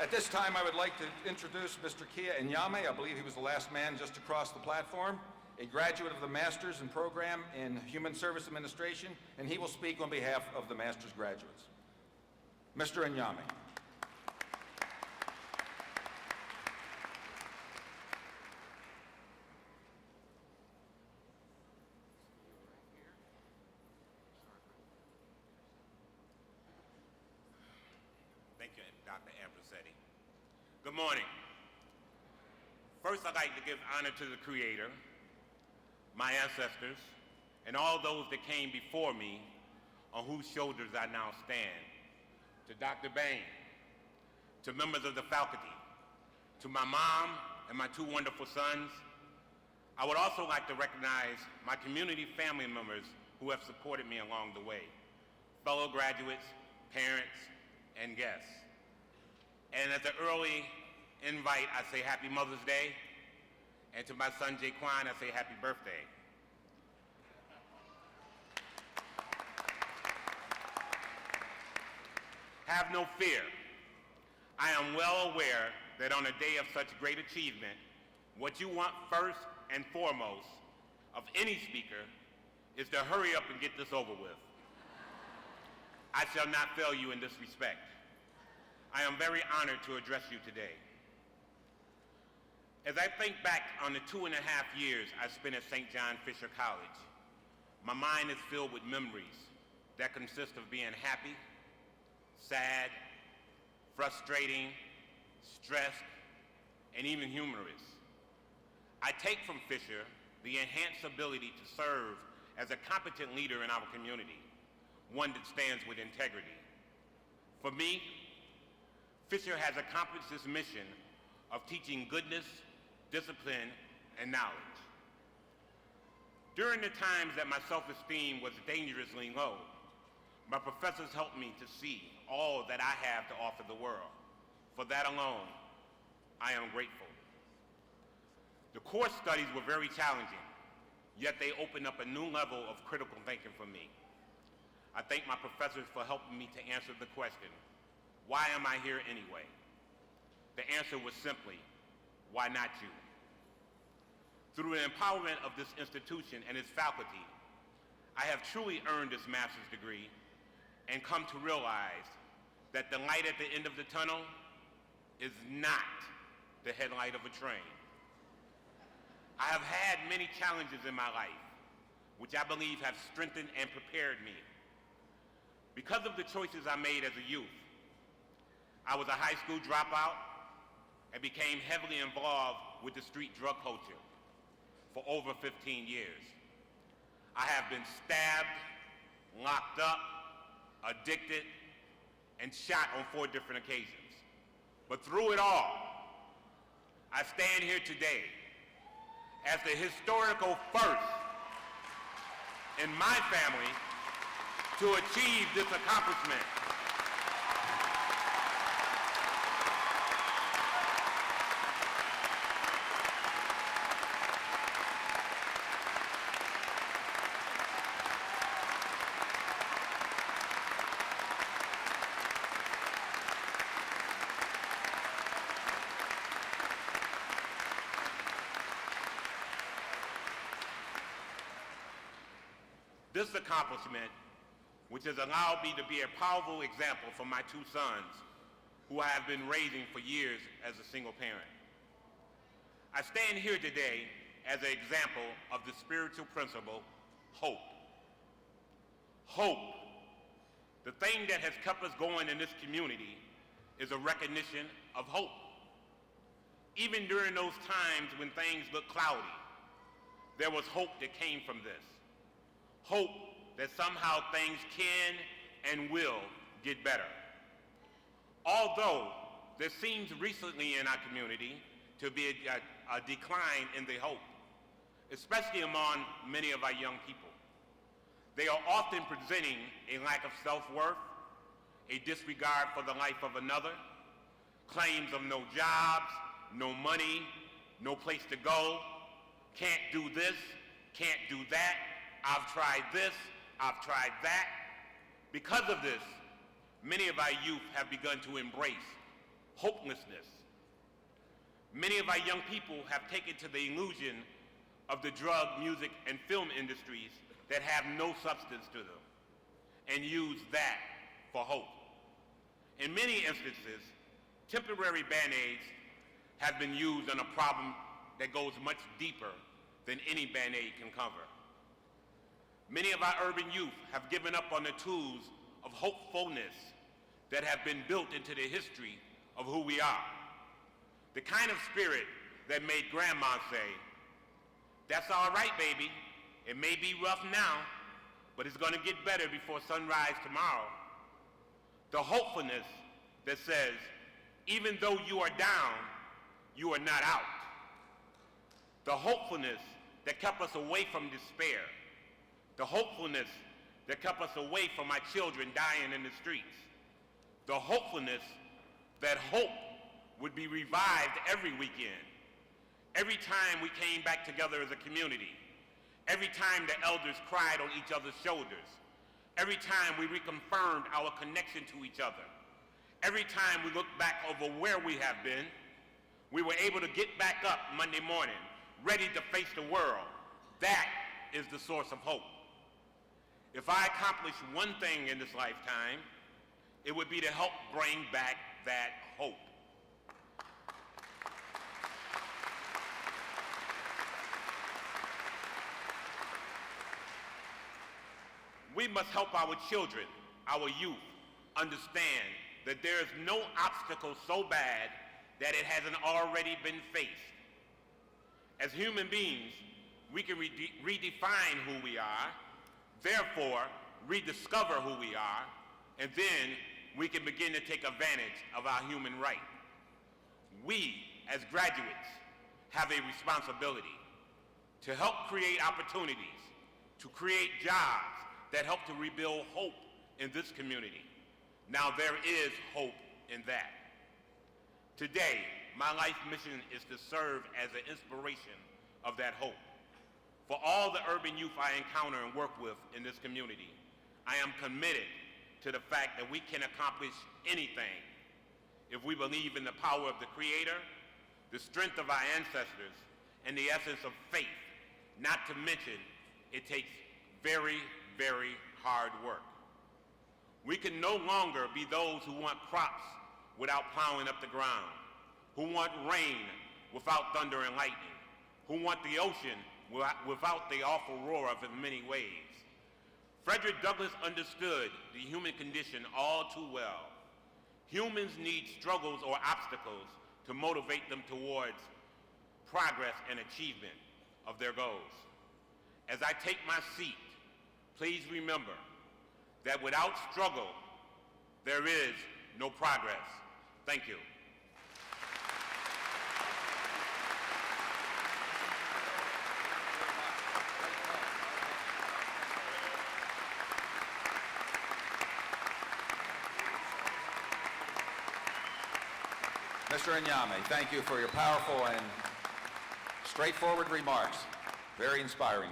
At this time, I would like to introduce Mr. Kiah. I believe he was the last man just to cross the platform, a graduate of the Master's in Program in Human Service Administration, and he will speak on behalf of the Master's graduates. Mr. Nyame. Thank you, Dr. Ambrosetti. Good morning. First, I'd like to give honor to the Creator, my ancestors, and all those that came before me, on whose shoulders I now stand. To Dr. Bain, to members of the faculty, to my mom and my two wonderful sons. I would also like to recognize my community family members who have supported me along the way, fellow graduates, parents, and guests. And as an early invite, I say Happy Mother's Day, and to my son Jaquan, I say happy birthday. Have no fear. I am well aware that on a day of such great achievement, what you want first and foremost of any speaker is to hurry up and get this over with. I shall not fail you in this respect. I am very honored to address you today. As I think back on the 2.5 years I spent at St. John Fisher College, my mind is filled with memories that consist of being happy, sad, frustrating, stressed, and even humorous. I take from Fisher the enhanced ability to serve as a competent leader in our community, one that stands with integrity. For me, Fisher has accomplished this mission of teaching goodness, discipline, and knowledge. During the times that my self-esteem was dangerously low, my professors helped me to see all that I have to offer the world. For that alone, I am grateful. The course studies were very challenging, yet they opened up a new level of critical thinking for me. I thank my professors for helping me to answer the question, why am I here anyway? The answer was simply, why not you? Through the empowerment of this institution and its faculty, I have truly earned this master's degree and come to realize that the light at the end of the tunnel is not the headlight of a train. I have had many challenges in my life, which I believe have strengthened and prepared me. Because of the choices I made as a youth, I was a high school dropout and became heavily involved with the street drug culture for over 15 years. I have been stabbed, locked up, addicted, and shot on 4 different occasions. But through it all, I stand here today as the historical first in my family to achieve this accomplishment. This accomplishment, which has allowed me to be a powerful example for my 2 sons, who I have been raising for years as a single parent. I stand here today as an example of the spiritual principle, hope. Hope. The thing that has kept us going in this community is a recognition of hope. Even during those times when things looked cloudy, there was hope that came from this. Hope that somehow things can and will get better. Although there seems recently in our community to be a decline in the hope, especially among many of our young people. They are often presenting a lack of self-worth, a disregard for the life of another, claims of no jobs, no money, no place to go, can't do this, can't do that, I've tried this, I've tried that. Because of this, many of our youth have begun to embrace hopelessness. Many of our young people have taken to the illusion of the drug, music, and film industries that have no substance to them and use that for hope. In many instances, temporary band-aids have been used on a problem that goes much deeper than any band-aid can cover. Many of our urban youth have given up on the tools of hopefulness that have been built into the history of who we are. The kind of spirit that made Grandma say, "That's all right, baby. It may be rough now, but it's going to get better before sunrise tomorrow." The hopefulness that says, even though you are down, you are not out. The hopefulness that kept us away from despair. The hopefulness that kept us away from our children dying in the streets. The hopefulness that hope would be revived every weekend. Every time we came back together as a community. Every time the elders cried on each other's shoulders. Every time we reconfirmed our connection to each other. Every time we looked back over where we have been, we were able to get back up Monday morning, ready to face the world. That is the source of hope. If I accomplish one thing in this lifetime, it would be to help bring back that hope. We must help our children, our youth, understand that there is no obstacle so bad that it hasn't already been faced. As human beings, we can redefine who we are, therefore rediscover who we are, and then we can begin to take advantage of our human right. We, as graduates, have a responsibility to help create opportunities, to create jobs that help to rebuild hope in this community. Now there is hope in that. Today, my life mission is to serve as an inspiration of that hope. For all the urban youth I encounter and work with in this community, I am committed to the fact that we can accomplish anything if we believe in the power of the Creator, the strength of our ancestors, and the essence of faith. Not to mention, it takes very, very hard work. We can no longer be those who want crops without plowing up the ground, who want rain without thunder and lightning, who want the ocean without the awful roar of its many waves. Frederick Douglass understood the human condition all too well. Humans need struggles or obstacles to motivate them towards progress and achievement of their goals. As I take my seat, please remember that without struggle, there is no progress. Thank you. Mr. Nyame, thank you for your powerful and straightforward remarks. Very inspiring.